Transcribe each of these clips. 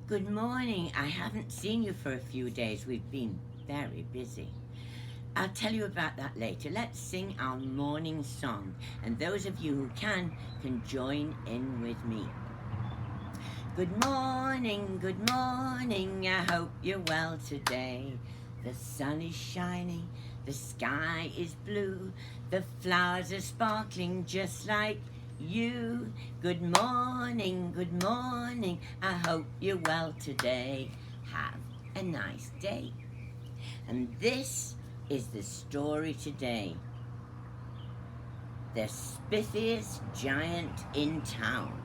Good morning. I haven't seen you for a few days. We've been very busy. I'll tell you about that later. Let's sing our morning song, and those of you who can join in with me. Good morning, I hope you're well today. The sun is shining, the sky is blue, the flowers are sparkling just like you. Good morning, I hope you're well today. Have a nice day. And this is the story today. The Spiffiest Giant in town.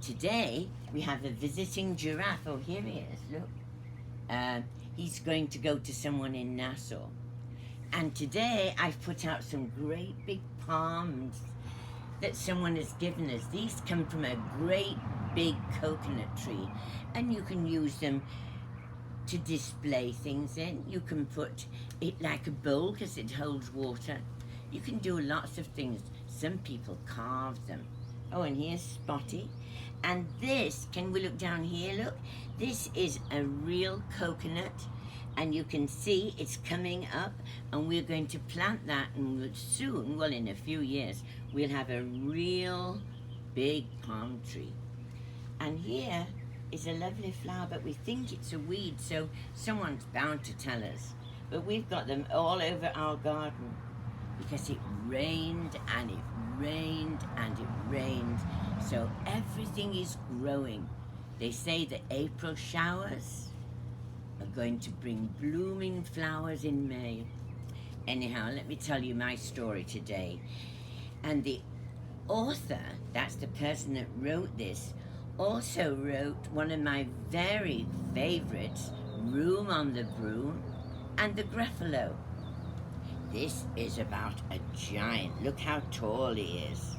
Today we have a visiting giraffe. Oh, here he is, look. He's going to go to someone in Nassau. And today I've put out some great big palms that someone has given us. These come from a great big coconut tree, and you can use them to display things in. You can put it like a bowl because it holds water. You can do lots of things. Some people carve them. Oh, and here's Spotty. And this, can we look down here? Look, this is a real coconut, and you can see it's coming up, and we're going to plant that, and soon, well, in a few years, we'll have a real big palm tree. And here is a lovely flower, but we think it's a weed, so someone's bound to tell us. But we've got them all over our garden because it rained and it rained and it rained, so everything is growing. They say the April showers are going to bring blooming flowers in May. Anyhow, let me tell you my story today. And the author, that's the person that wrote this, also wrote one of my very favorites, Room on the Broom and the Gruffalo. This is about a giant. Look how tall he is.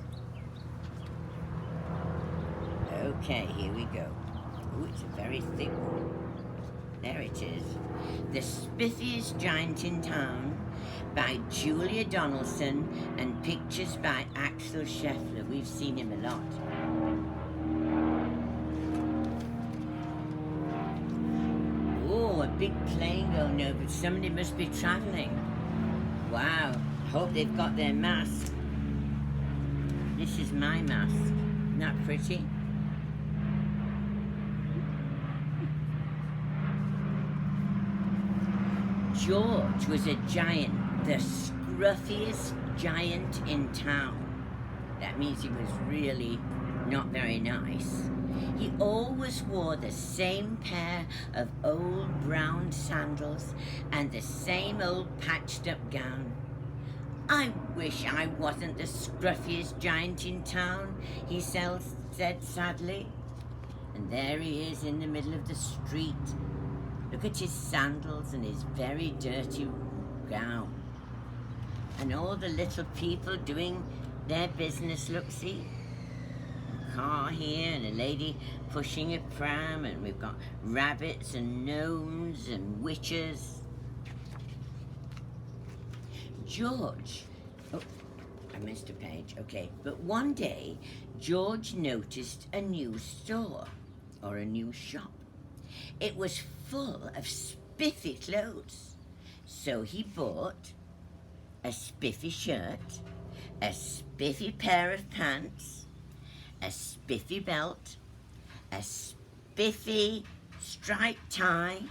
Okay, here we go. Ooh, it's a very thick one. There it is. The Spiffiest Giant in Town by Julia Donaldson and pictures by Axel Scheffler. We've seen him a lot. Oh, a big plane going over. Somebody must be traveling. Wow, hope they've got their mask. This is my mask. Isn't that pretty? George was a giant, the scruffiest giant in town. That means he was really not very nice. He always wore the same pair of old brown sandals and the same old patched up gown. I wish I wasn't the scruffiest giant in town, he said sadly. And there he is in the middle of the street. Look at his sandals and his very dirty gown. And all the little people doing their business, look, see? Car here and a lady pushing a pram, and we've got rabbits and gnomes and witches. George, oh, I missed a page, okay. But one day, George noticed a new store, or a new shop. It was full of spiffy clothes. So he bought a spiffy shirt, a spiffy pair of pants, a spiffy belt, a spiffy striped tie,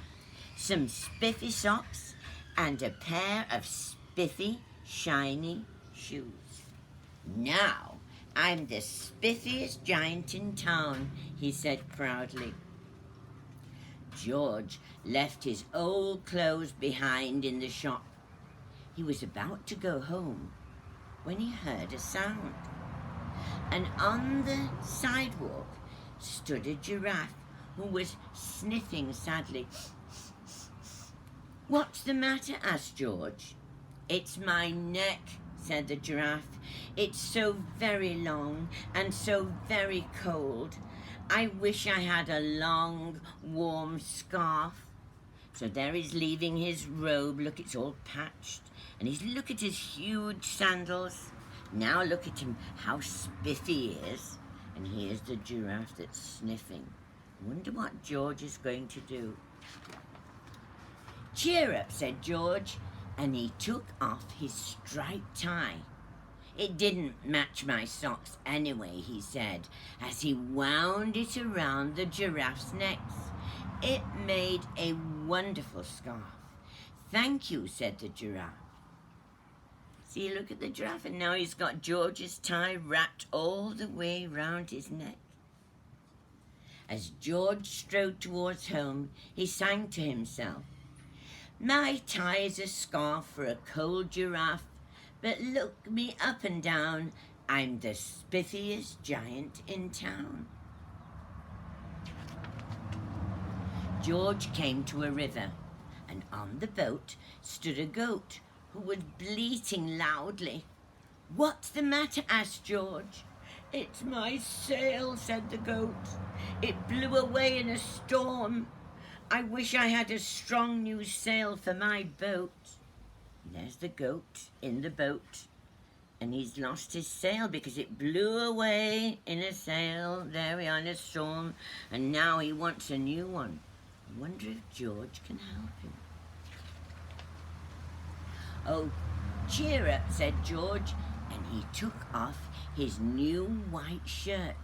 some spiffy socks, and a pair of spiffy, shiny shoes. Now I'm the spiffiest giant in town, he said proudly. George left his old clothes behind in the shop. He was about to go home when he heard a sound. And on the sidewalk stood a giraffe who was sniffing sadly. What's the matter? Asked George. It's my neck, said the giraffe. It's so very long and so very cold. I wish I had a long, warm scarf. So there he's leaving his robe. Look, it's all patched. And look at his huge sandals. Now look at him, how spiffy he is. And here's the giraffe that's sniffing. Wonder what George is going to do. Cheer up, said George, and he took off his striped tie. It didn't match my socks anyway, he said, as he wound it around the giraffe's neck. It made a wonderful scarf. Thank you, said the giraffe. See, look at the giraffe, and now he's got George's tie wrapped all the way round his neck. As George strode towards home, he sang to himself, my tie is a scarf for a cold giraffe, but look me up and down, I'm the spiffiest giant in town. George came to a river, and on the boat stood a goat who was bleating loudly. What's the matter? Asked George. It's my sail, said the goat. It blew away in a storm. I wish I had a strong new sail for my boat. There's the goat in the boat, and he's lost his sail because it blew away in a sail. There we are in a storm, and now he wants a new one. I wonder if George can help him. Oh, cheer up, said George, and he took off his new white shirt.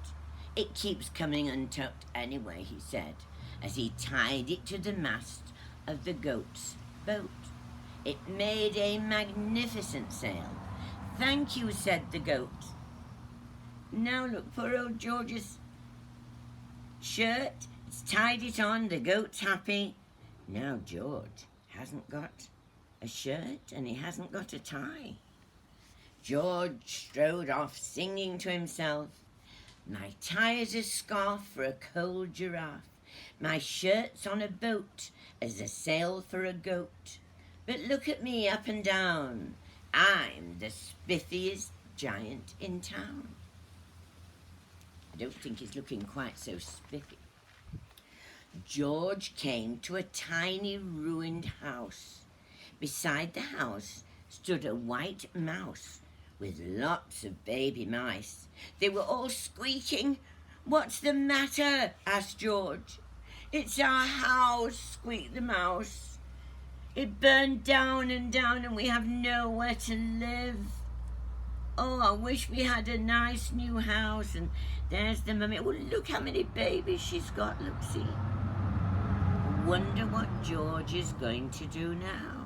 It keeps coming untucked anyway, he said, as he tied it to the mast of the goat's boat. It made a magnificent sail. Thank you, said the goat. Now look, poor old George's shirt. It's tied it on, the goat's happy. Now George hasn't got a shirt and he hasn't got a tie. George strode off singing to himself, my tie is a scarf for a cold giraffe. My shirt's on a boat as a sail for a goat. But look at me up and down. I'm the spiffiest giant in town. I don't think he's looking quite so spiffy. George came to a tiny ruined house. Beside the house stood a white mouse with lots of baby mice. They were all squeaking. What's the matter? Asked George. It's our house, squeaked the mouse. It burned down and we have nowhere to live. Oh, I wish we had a nice new house. And there's the mummy. Oh, look how many babies she's got. Look, see. I wonder what George is going to do now.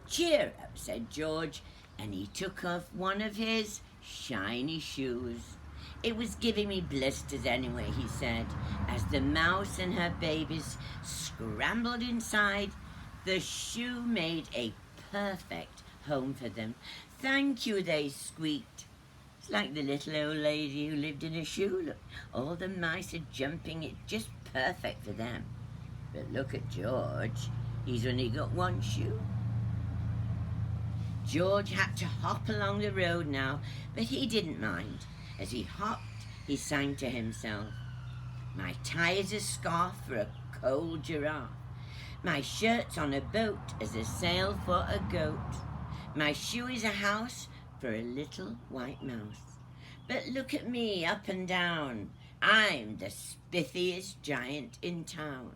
Cheer up, said George, and he took off one of his shiny shoes. It was giving me blisters anyway, he said, as the mouse and her babies scrambled inside. The shoe made a perfect home for them. Thank you, they squeaked. It's like the little old lady who lived in a shoe. Look, all the mice are jumping. It's just perfect for them. But look at George. He's only got one shoe. George had to hop along the road now, but he didn't mind. As he hopped, he sang to himself, my tie is a scarf for a cold giraffe. My shirt's on a boat as a sail for a goat. My shoe is a house for a little white mouse. But look at me up and down. I'm the spiffiest giant in town.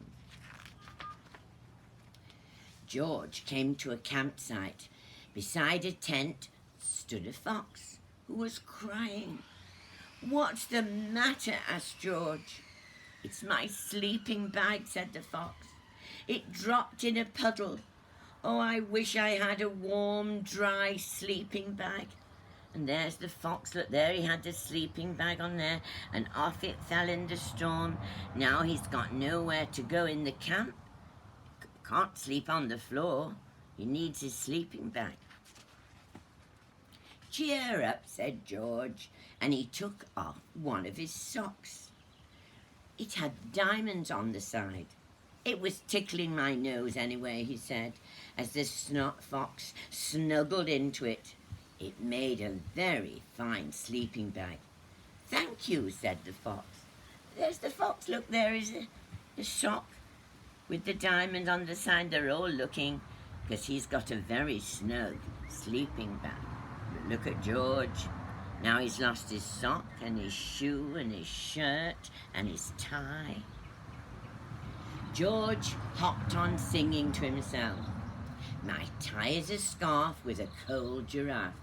George came to a campsite. Beside a tent stood a fox who was crying. What's the matter? Asked George. It's my sleeping bag, said the fox. It dropped in a puddle. Oh, I wish I had a warm, dry sleeping bag. And there's the fox. Look there, he had the sleeping bag on there, and off it fell in the storm. Now he's got nowhere to go in the camp. Can't sleep on the floor. He needs his sleeping bag. Cheer up, said George, and he took off one of his socks. It had diamonds on the side. It was tickling my nose anyway, he said, as the snot fox snuggled into it. It made a very fine sleeping bag. Thank you, said the fox. There's the fox. Look, there is a sock with the diamond on the side. They're all looking because he's got a very snug sleeping bag. Look at George. Now he's lost his sock and his shoe and his shirt and his tie. George hopped on singing to himself. My tie is a scarf with a cold giraffe.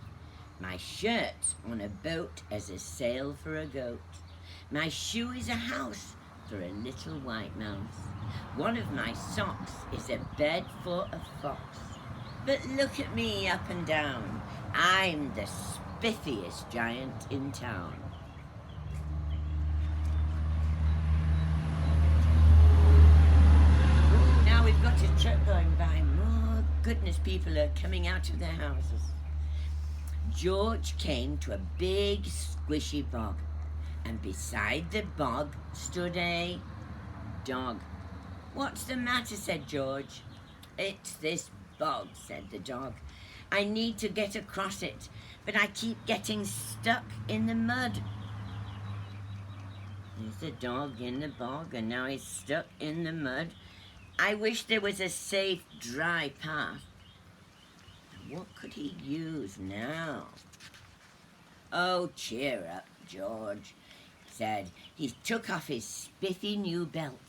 My shirt's on a boat as a sail for a goat. My shoe is a house for a little white mouse. One of my socks is a bed for a fox. But look at me up and down. I'm the spiffiest giant in town. Ooh, now we've got a truck going by. Oh, goodness, people are coming out of their houses. George came to a big squishy bog, and beside the bog stood a dog. What's the matter, said George. It's this bog, said the dog. I need to get across it, but I keep getting stuck in the mud. There's the dog in the bog, and now he's stuck in the mud. I wish there was a safe, dry path. What could he use now? Oh, cheer up, George, said. He took off his spiffy new belt.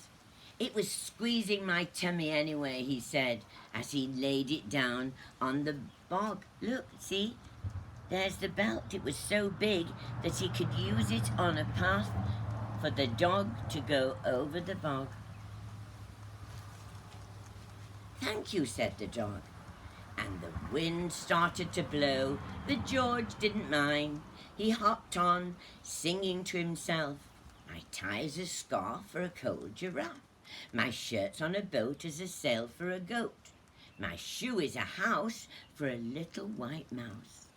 It was squeezing my tummy anyway, he said, as he laid it down on the bog. Look, see? There's the belt. It was so big that he could use it on a path for the dog to go over the bog. Thank you, said the dog. And the wind started to blow, but George didn't mind. He hopped on, singing to himself. My tie is a scarf for a cold giraffe. My shirt's on a boat as a sail for a goat. My shoe is a house for a little white mouse.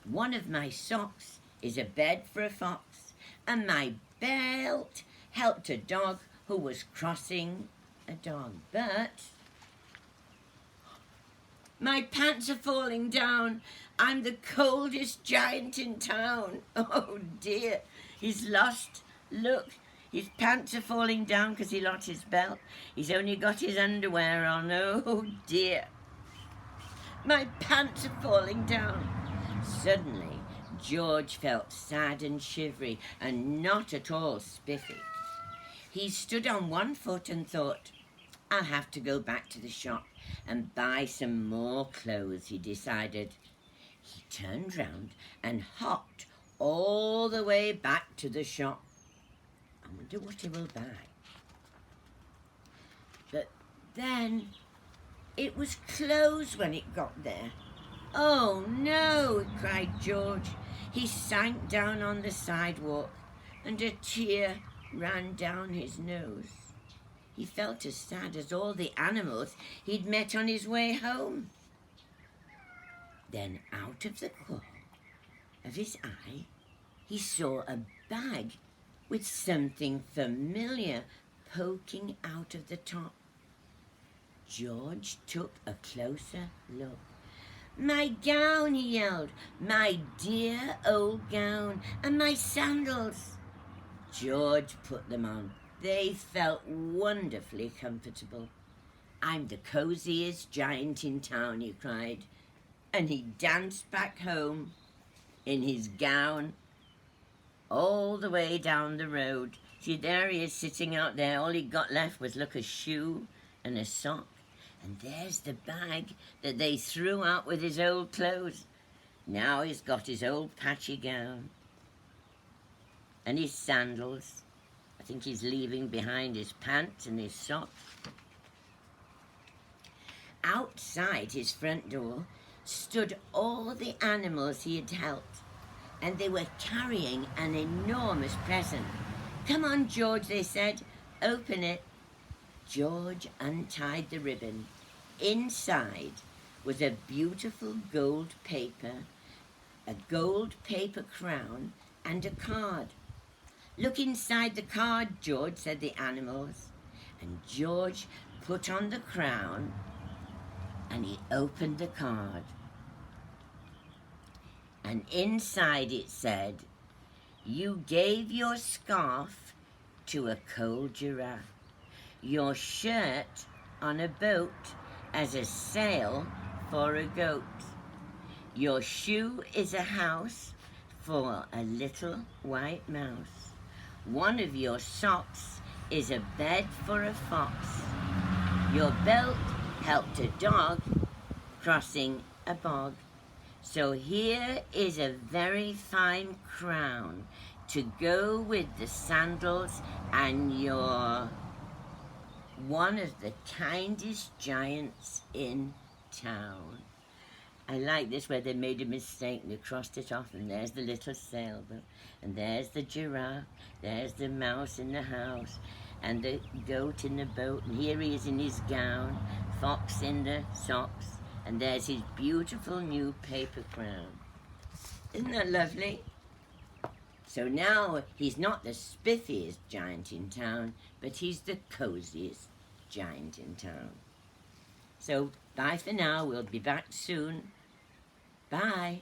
One of my socks is a bed for a fox. And my belt helped a dog who was crossing a dog. But my pants are falling down. I'm the coldest giant in town. Oh dear, he's lost. Look, his pants are falling down because he lost his belt. He's only got his underwear on. Oh dear. My pants are falling down. Suddenly, George felt sad and shivery and not at all spiffy. He stood on one foot and thought, I'll have to go back to the shop and buy some more clothes, he decided. He turned round and hopped all the way back to the shop. I wonder what he will buy. But then it was closed when it got there. Oh no, cried George. He sank down on the sidewalk and a tear ran down his nose. He felt as sad as all the animals he'd met on his way home. Then out of the corner of his eye, he saw a bag with something familiar poking out of the top. George took a closer look. My gown, he yelled, my dear old gown, and my sandals. George put them on. They felt wonderfully comfortable. I'm the coziest giant in town, he cried, and he danced back home in his gown all the way down the road. See, there he is sitting out there. All he got left was, look, a shoe and a sock. And there's the bag that they threw out with his old clothes. Now he's got his old patchy gown and his sandals. I think he's leaving behind his pants and his socks. Outside his front door stood all the animals he had helped, and they were carrying an enormous present. Come on, George, they said, open it. George untied the ribbon. Inside was a beautiful gold paper, a gold paper crown, and a card. Look inside the card, George, said the animals. And George put on the crown and he opened the card. And inside it said, you gave your scarf to a cold giraffe, your shirt on a boat as a sail for a goat. Your shoe is a house for a little white mouse. One of your socks is a bed for a fox. Your belt helped a dog crossing a bog. So here is a very fine crown to go with the sandals, and you're one of the kindest giants in town. I like this where they made a mistake and they crossed it off, and there's the little sailboat, and there's the giraffe, there's the mouse in the house, and the goat in the boat, and here he is in his gown, fox in the socks, and there's his beautiful new paper crown. Isn't that lovely? So now he's not the spiffiest giant in town, but he's the coziest giant in town. So bye for now, we'll be back soon. Bye.